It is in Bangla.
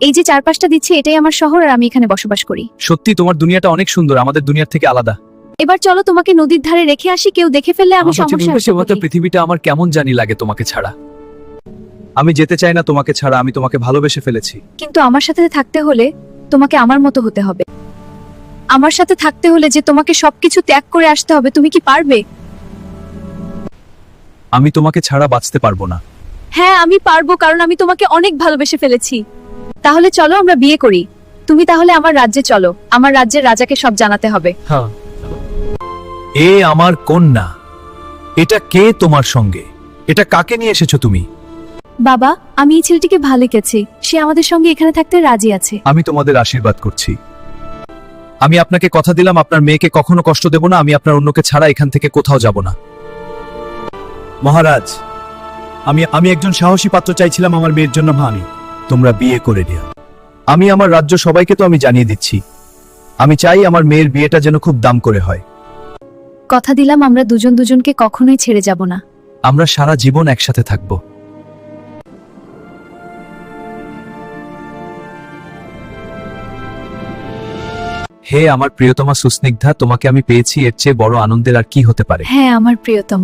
এই যে চারপাশটা দিচ্ছি এটাই আমার শহর, আর আমি এখানে বসবাস করি। সত্যি তোমার দুনিয়াটা অনেক সুন্দর, আমাদের দুনিয়ার থেকে আলাদা। এবার চলো তোমাকে নদীর ধারে রেখে আসি, কেউ দেখে ফেললে আমি সমস্যা হতে পারি। পৃথিবীটা আমার কেমন জানি লাগে তোমাকে ছাড়া। আমি যেতে চাই না তোমাকে ছাড়া, আমি তোমাকে ভালোবেসে ফেলেছি। কিন্তু আমার সাথে থাকতে হলে তোমাকে আমার মতো হতে হবে। আমার সাথে থাকতে হলে যে তোমাকে সবকিছু ত্যাগ করে আসতে হবে, তুমি কি পারবে? আমি তোমাকে ছাড়া বাঁচতে পারবো না। হ্যাঁ আমি পারবো, কারণ আমি তোমাকে অনেক ভালোবেসে ফেলেছি। তাহলে চলো আমরা বিয়ে করি। তুমি তাহলে আমার রাজ্যে চলো, আমার রাজ্যের রাজাকে সব জানাতে হবে। হ্যাঁ। এ আমার কন্যা। এটা কে তোমার সঙ্গে? এটা কাকে নিয়ে এসেছো তুমি? বাবা, আমি এই ছেলেটিকে ভালো লেগেছে, সে আমাদের সঙ্গে এখানে থাকতে রাজি আছে। আমি তোমাদের আশীর্বাদ করছি। আমি আপনাকে কথা দিলাম আপনার মেয়েকে কখনো কষ্ট দেব না। আমি আপনার অন্যকে ছাড়া এখান থেকে কোথাও যাব না। মহারাজ, আমি একজন সাহসী পাত্র চাইছিলাম আমার মেয়ের জন্য। ভানি, তোমরা বিয়ে করে নিও। আমি আমার রাজ্য সবাইকে তো আমি জানিয়ে দিচ্ছি। আমি চাই আমার মেয়ের বিয়েটা যেন খুব দাম করে হয়। কথা দিলাম আমরা দুজন দুজনকে কখনোই ছেড়ে যাব না। আমরা সারা জীবন একসাথে থাকব। হে আমার প্রিয়তমা সুস্নিগ্ধা, তোমাকে আমি পেয়েছি, এর চেয়ে বড় আনন্দের আর কি হতে পারে? হ্যাঁ আমার প্রিয়তম।